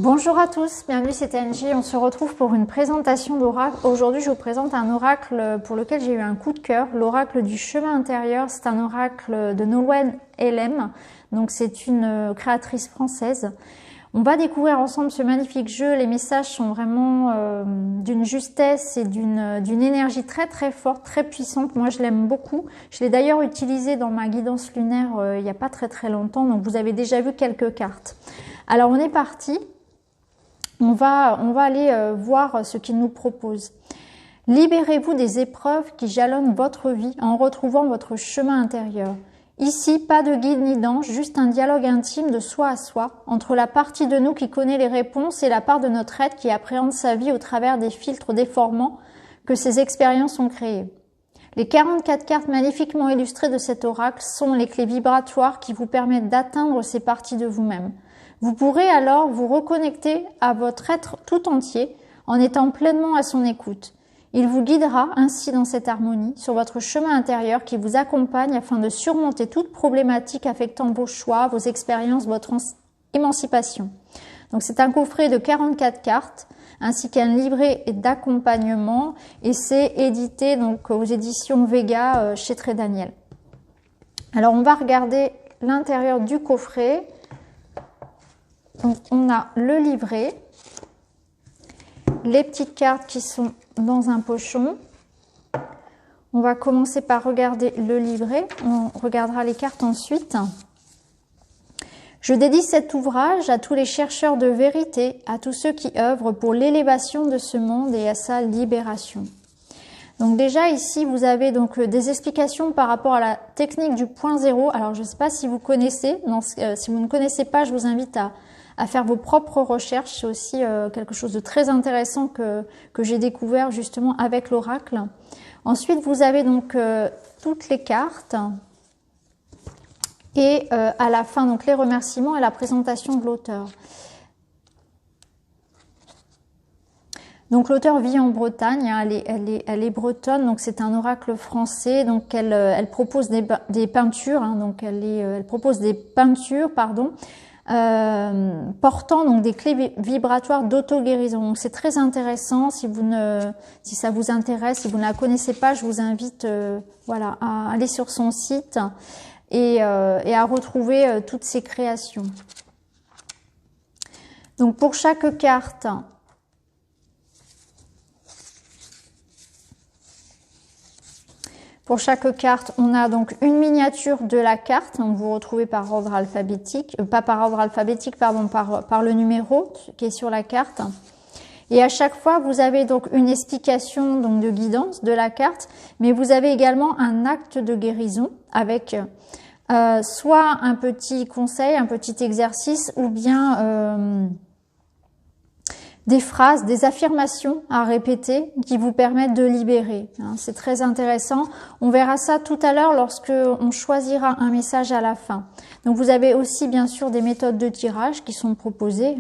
Bonjour à tous, bienvenue c'est TNJ, on se retrouve pour une présentation d'oracle. Aujourd'hui je vous présente un oracle pour lequel j'ai eu un coup de cœur, l'oracle du chemin intérieur. C'est un oracle de Nolwenn Elem, donc c'est une créatrice française. On va découvrir ensemble ce magnifique jeu, les messages sont vraiment d'une justesse et d'une énergie très très forte, très puissante. Moi je l'aime beaucoup, je l'ai d'ailleurs utilisé dans ma guidance lunaire il n'y a pas très longtemps, donc vous avez déjà vu quelques cartes. Alors on est parti. On va aller voir ce qu'il nous propose. Libérez-vous des épreuves qui jalonnent votre vie en retrouvant votre chemin intérieur. Ici, pas de guide ni d'ange, juste un dialogue intime de soi à soi, entre la partie de nous qui connaît les réponses et la part de notre être qui appréhende sa vie au travers des filtres déformants que ces expériences ont créés. Les 44 cartes magnifiquement illustrées de cet oracle sont les clés vibratoires qui vous permettent d'atteindre ces parties de vous-même. Vous pourrez alors vous reconnecter à votre être tout entier en étant pleinement à son écoute. Il vous guidera ainsi dans cette harmonie sur votre chemin intérieur qui vous accompagne afin de surmonter toute problématique affectant vos choix, vos expériences, votre émancipation. Donc c'est un coffret de 44 cartes ainsi qu'un livret d'accompagnement et c'est édité donc aux éditions Vega chez Très Daniel. Alors on va regarder l'intérieur du coffret. Donc on a le livret, les petites cartes qui sont dans un pochon. On va commencer par regarder le livret, on regardera les cartes ensuite. Je dédie cet ouvrage à tous les chercheurs de vérité, à tous ceux qui œuvrent pour l'élévation de ce monde et à sa libération. Donc déjà ici vous avez donc des explications par rapport à la technique du point zéro. Alors je ne sais pas si vous connaissez, si vous ne connaissez pas, je vous invite à faire vos propres recherches. C'est aussi quelque chose de très intéressant que j'ai découvert justement avec l'oracle. Ensuite, vous avez donc toutes les cartes et à la fin, donc les remerciements et la présentation de l'auteur. Donc l'auteur vit en Bretagne, hein, elle est bretonne, donc c'est un oracle français, donc elle propose des peintures, hein, donc elle propose des peintures, pardon, portant donc des clés vibratoires d'auto-guérison. Donc c'est très intéressant. Si ça vous intéresse, si vous ne la connaissez pas, je vous invite voilà, à aller sur son site et à retrouver toutes ses créations. Donc pour chaque carte, on a donc une miniature de la carte, donc vous retrouvez par ordre alphabétique, pas par ordre alphabétique, pardon, par le numéro qui est sur la carte. Et à chaque fois, vous avez donc une explication donc de guidance de la carte, mais vous avez également un acte de guérison avec soit un petit conseil, un petit exercice, ou bien des phrases, des affirmations à répéter qui vous permettent de libérer. C'est très intéressant. On verra ça tout à l'heure lorsque on choisira un message à la fin. Donc vous avez aussi bien sûr des méthodes de tirage qui sont proposées.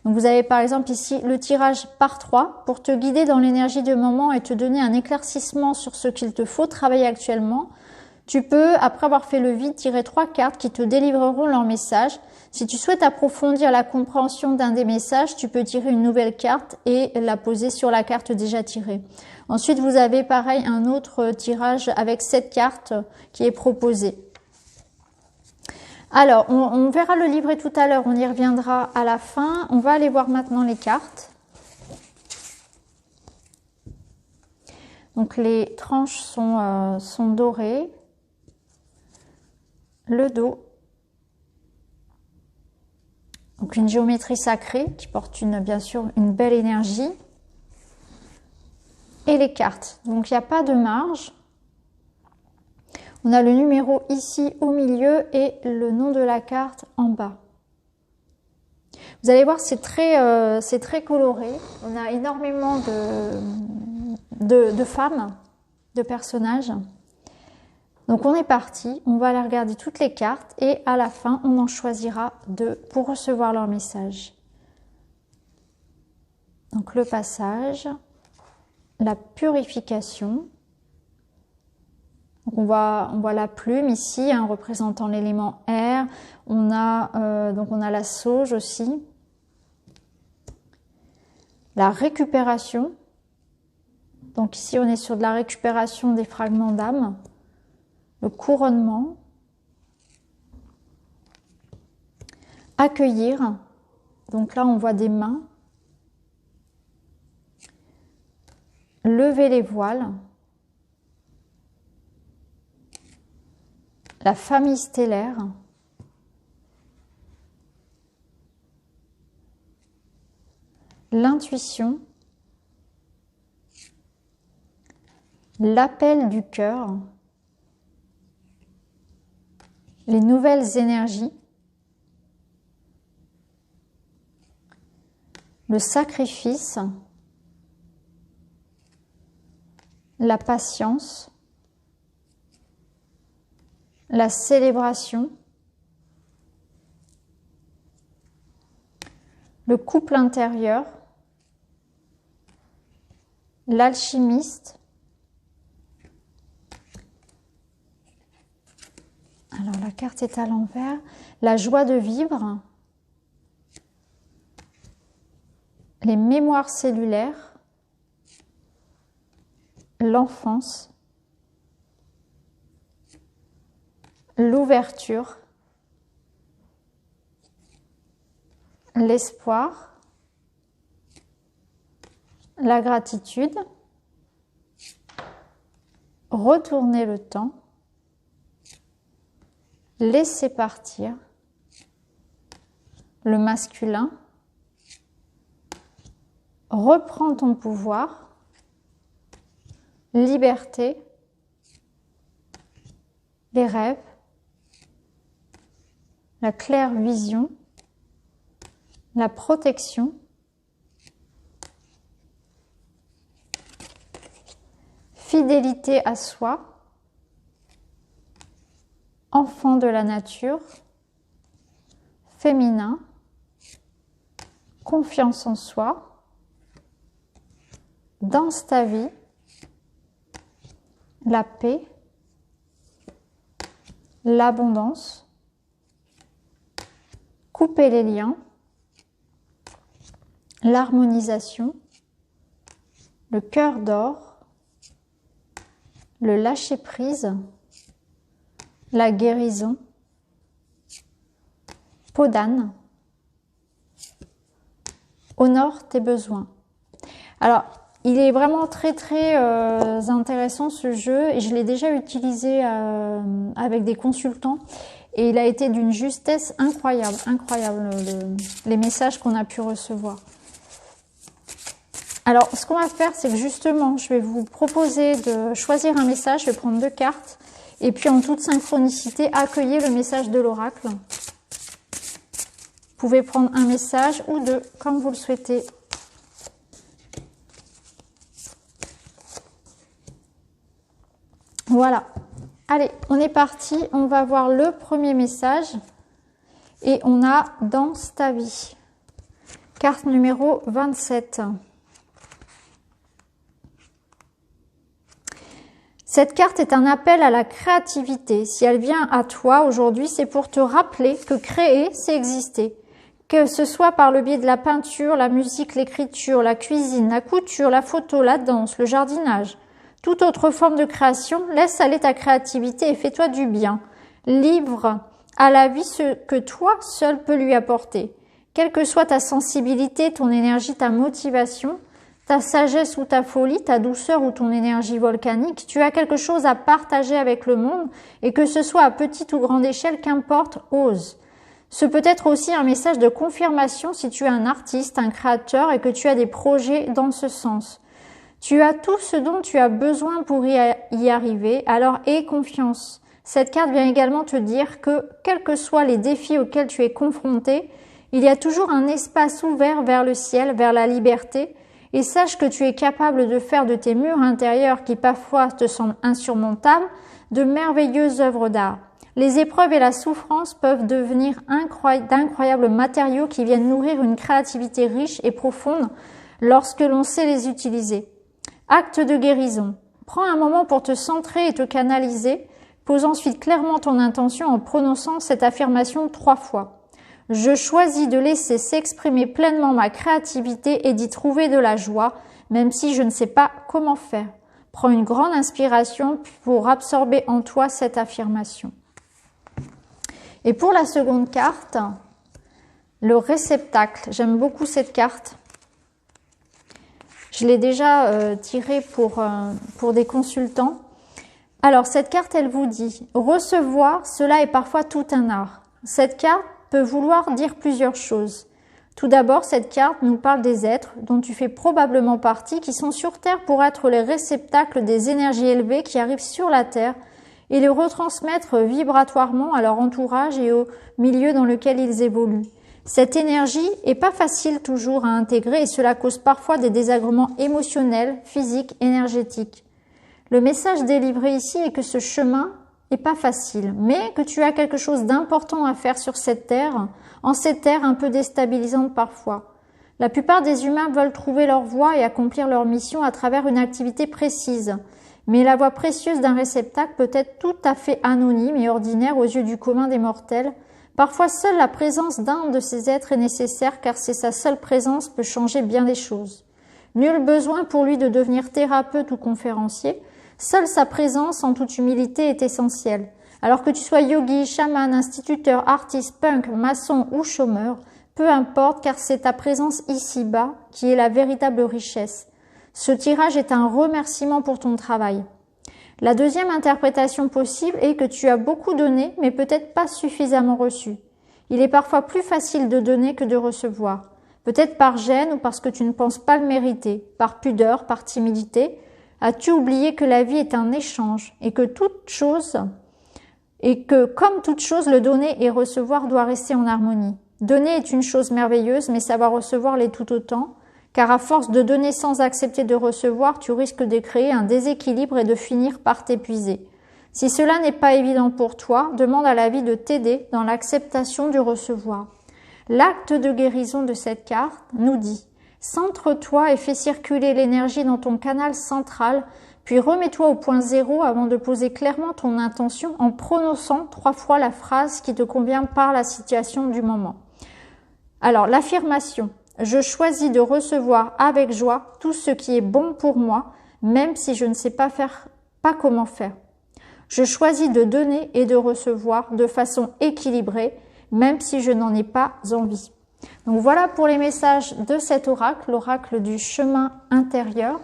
Donc vous avez par exemple ici le tirage par 3 pour te guider dans l'énergie du moment et te donner un éclaircissement sur ce qu'il te faut travailler actuellement. Tu peux, après avoir fait le vide, tirer 3 cartes qui te délivreront leur message. Si tu souhaites approfondir la compréhension d'un des messages, tu peux tirer une nouvelle carte et la poser sur la carte déjà tirée. Ensuite, vous avez pareil un autre tirage avec 7 cartes qui est proposé. Alors, on verra le livret tout à l'heure, on y reviendra à la fin. On va aller voir maintenant les cartes. Donc les tranches sont dorées. Le dos, donc une géométrie sacrée qui porte bien sûr une belle énergie, et les cartes, donc il n'y a pas de marge. On a le numéro ici au milieu et le nom de la carte en bas. Vous allez voir, c'est très coloré. On a énormément de femmes, de personnages. Donc on est parti, on va aller regarder toutes les cartes et à la fin on en choisira 2 pour recevoir leur message. Donc le passage, la purification. Donc on voit la plume ici, hein, représentant l'élément air. On a la sauge aussi. la récupération. Donc ici, on est sur de la récupération des fragments d'âme, le couronnement, accueillir. Donc là, on voit des mains, lever les voiles, la famille stellaire, l'intuition, l'appel du cœur, les nouvelles énergies, le sacrifice, la patience, la célébration, le couple intérieur, l'alchimiste. Alors la carte est à l'envers. La joie de vivre, les mémoires cellulaires, l'enfance, l'ouverture, l'espoir, la gratitude, retourner le temps, laisser partir, le masculin, reprends ton pouvoir, liberté, les rêves, la claire vision, la protection, fidélité à soi, enfant de la nature, féminin, confiance en soi, danse ta vie, la paix, l'abondance, couper les liens, l'harmonisation, le cœur d'or, le lâcher-prise, la guérison, peau d'âne, honore tes besoins. Alors, il est vraiment très intéressant ce jeu et je l'ai déjà utilisé avec des consultants et il a été d'une justesse incroyable, les messages qu'on a pu recevoir. Alors, ce qu'on va faire, c'est que justement, je vais vous proposer de choisir un message. Je vais prendre 2 cartes. Et puis, en toute synchronicité, accueillir le message de l'oracle. Vous pouvez prendre un message ou 2, comme vous le souhaitez. Voilà. Allez, on est parti. On va voir le premier message. Et on a « Danse ta vie ». Carte numéro 27. Cette carte est un appel à la créativité. Si elle vient à toi aujourd'hui, c'est pour te rappeler que créer, c'est exister. Que ce soit par le biais de la peinture, la musique, l'écriture, la cuisine, la couture, la photo, la danse, le jardinage, toute autre forme de création, laisse aller ta créativité et fais-toi du bien. Livre à la vie ce que toi seul peux lui apporter. Quelle que soit ta sensibilité, ton énergie, ta motivation, ta sagesse ou ta folie, ta douceur ou ton énergie volcanique, tu as quelque chose à partager avec le monde et que ce soit à petite ou grande échelle, qu'importe, ose. Ce peut être aussi un message de confirmation si tu es un artiste, un créateur et que tu as des projets dans ce sens. Tu as tout ce dont tu as besoin pour y arriver, alors aie confiance. Cette carte vient également te dire que, quels que soient les défis auxquels tu es confronté, il y a toujours un espace ouvert vers le ciel, vers la liberté, et sache que tu es capable de faire de tes murs intérieurs qui parfois te semblent insurmontables, de merveilleuses œuvres d'art. Les épreuves et la souffrance peuvent devenir d'incroyables matériaux qui viennent nourrir une créativité riche et profonde lorsque l'on sait les utiliser. Acte de guérison. Prends un moment pour te centrer et te canaliser. Pose ensuite clairement ton intention en prononçant cette affirmation 3 fois. Je choisis de laisser s'exprimer pleinement ma créativité et d'y trouver de la joie, même si je ne sais pas comment faire. Prends une grande inspiration pour absorber en toi cette affirmation. Et pour la seconde carte, le réceptacle. J'aime beaucoup cette carte. Je l'ai déjà tirée pour des consultants. Alors, cette carte, elle vous dit « Recevoir, cela est parfois tout un art ». Cette carte peut vouloir dire plusieurs choses. Tout d'abord, cette carte nous parle des êtres dont tu fais probablement partie, qui sont sur Terre pour être les réceptacles des énergies élevées qui arrivent sur la Terre et les retransmettre vibratoirement à leur entourage et au milieu dans lequel ils évoluent. Cette énergie est pas facile toujours à intégrer et cela cause parfois des désagréments émotionnels, physiques, énergétiques. Le message délivré ici est que ce chemin n'est pas facile, mais que tu as quelque chose d'important à faire sur cette terre, en cette terre un peu déstabilisante parfois. La plupart des humains veulent trouver leur voie et accomplir leur mission à travers une activité précise. Mais la voie précieuse d'un réceptacle peut être tout à fait anonyme et ordinaire aux yeux du commun des mortels. Parfois, seule la présence d'un de ces êtres est nécessaire car c'est sa seule présence peut changer bien des choses. Nul besoin pour lui de devenir thérapeute ou conférencier. Seule sa présence en toute humilité est essentielle. Alors que tu sois yogi, chaman, instituteur, artiste, punk, maçon ou chômeur, peu importe car c'est ta présence ici-bas qui est la véritable richesse. Ce tirage est un remerciement pour ton travail. La deuxième interprétation possible est que tu as beaucoup donné, mais peut-être pas suffisamment reçu. Il est parfois plus facile de donner que de recevoir. Peut-être par gêne ou parce que tu ne penses pas le mériter, par pudeur, par timidité. As-tu oublié que la vie est un échange et que comme toute chose, le donner et recevoir doit rester en harmonie. Donner est une chose merveilleuse, mais savoir recevoir l'est tout autant. Car à force de donner sans accepter de recevoir, tu risques de créer un déséquilibre et de finir par t'épuiser. Si cela n'est pas évident pour toi, demande à la vie de t'aider dans l'acceptation du recevoir. L'acte de guérison de cette carte nous dit « Centre-toi et fais circuler l'énergie dans ton canal central, puis remets-toi au point zéro avant de poser clairement ton intention en prononçant 3 fois la phrase qui te convient par la situation du moment. » Alors, l'affirmation. Je choisis de recevoir avec joie tout ce qui est bon pour moi, même si je ne sais pas comment faire. Je choisis de donner et de recevoir de façon équilibrée, même si je n'en ai pas envie. Donc voilà pour les messages de cet oracle, l'oracle du chemin intérieur.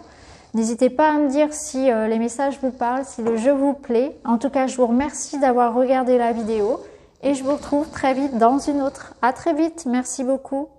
N'hésitez pas à me dire si les messages vous parlent, si le jeu vous plaît. En tout cas, je vous remercie d'avoir regardé la vidéo et je vous retrouve très vite dans une autre. À très vite, merci beaucoup.